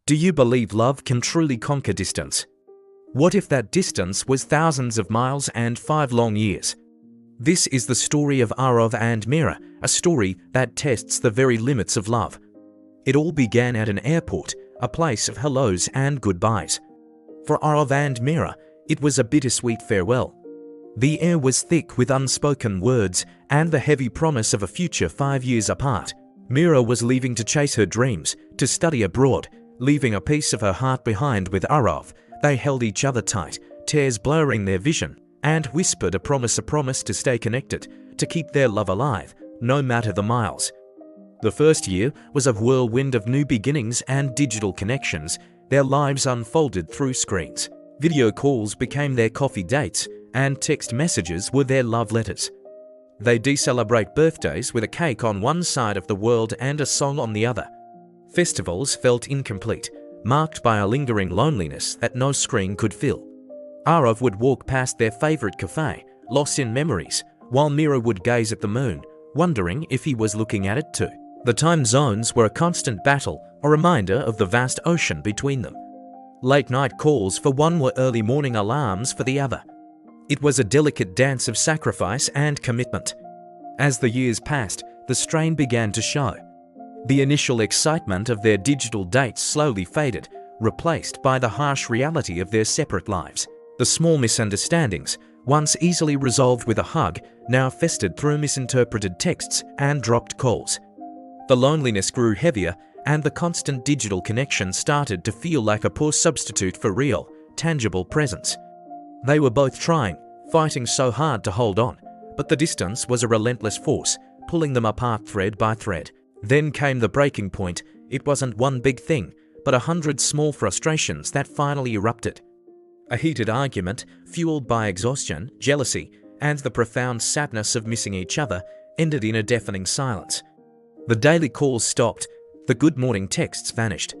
Do you believe love can truly conquer distance? What if that distance was thousands of miles and 5 long years? This is the story of Arav and Mira, a story that tests the very limits of love. It all began at an airport, a place of hellos and goodbyes. For Arav and Mira, it was a bittersweet farewell. The air was thick with unspoken words and the heavy promise of a future 5 years apart. Mira was leaving to chase her dreams, to study abroad, leaving a piece of her heart behind with Arav. They held each other tight, tears blurring their vision, and whispered a promise to stay connected, to keep their love alive, no matter the miles. The first year was a whirlwind of new beginnings and digital connections. Their lives unfolded through screens. Video calls became their coffee dates, and text messages were their love letters. They celebrate birthdays with a cake on one side of the world and a song on the other. Festivals felt incomplete, marked by a lingering loneliness that no screen could fill. Arav would walk past their favorite cafe, lost in memories, while Mira would gaze at the moon, wondering if he was looking at it too. The time zones were a constant battle, a reminder of the vast ocean between them. Late-night calls for one were early morning alarms for the other. It was a delicate dance of sacrifice and commitment. As the years passed, the strain began to show. The initial excitement of their digital dates slowly faded, replaced by the harsh reality of their separate lives. The small misunderstandings, once easily resolved with a hug, now festered through misinterpreted texts and dropped calls. The loneliness grew heavier, and the constant digital connection started to feel like a poor substitute for real, tangible presence. They were both trying, fighting so hard to hold on, but the distance was a relentless force, pulling them apart thread by thread. Then came the breaking point. It wasn't one big thing, but 100 small frustrations that finally erupted. A heated argument, fueled by exhaustion, jealousy, and the profound sadness of missing each other, ended in a deafening silence. The daily calls stopped, the good morning texts vanished.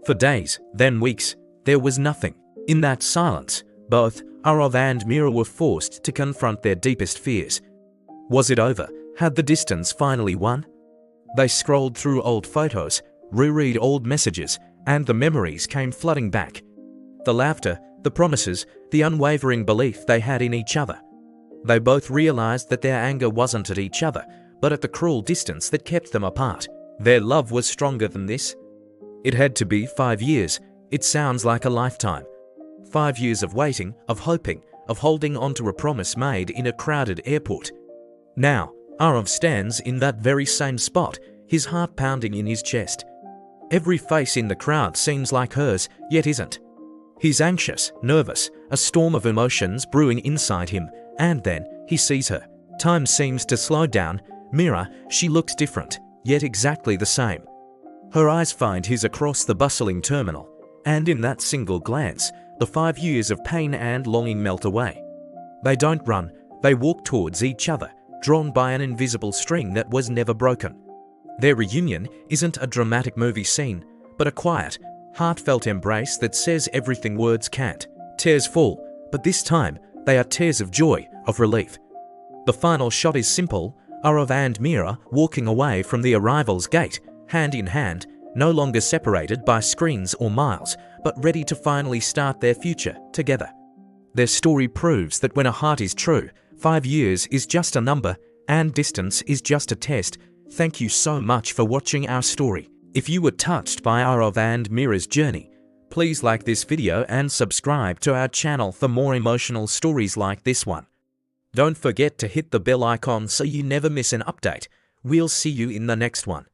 For days, then weeks, there was nothing. In that silence, both Arav and Mira were forced to confront their deepest fears. Was it over? Had the distance finally won? They scrolled through old photos, reread old messages, and the memories came flooding back. The laughter, the promises, the unwavering belief they had in each other. They both realized that their anger wasn't at each other, but at the cruel distance that kept them apart. Their love was stronger than this. It had to be 5 years. It sounds like a lifetime. 5 years of waiting, of hoping, of holding on to a promise made in a crowded airport. Now, Arav stands in that very same spot, his heart pounding in his chest. Every face in the crowd seems like hers, yet isn't. He's anxious, nervous, a storm of emotions brewing inside him, and then he sees her. Time seems to slow down. Mira, she looks different, yet exactly the same. Her eyes find his across the bustling terminal, and in that single glance, the 5 years of pain and longing melt away. They don't run, they walk towards each other, drawn by an invisible string that was never broken. Their reunion isn't a dramatic movie scene, but a quiet, heartfelt embrace that says everything words can't. Tears fall, but this time they are tears of joy, of relief. The final shot is simple: Arav and Mira walking away from the arrival's gate, hand in hand, no longer separated by screens or miles, but ready to finally start their future together. Their story proves that when a heart is true, 5 years is just a number, and distance is just a test. Thank you so much for watching our story. If you were touched by Arav and Mira's journey, please like this video and subscribe to our channel for more emotional stories like this one. Don't forget to hit the bell icon so you never miss an update. We'll see you in the next one.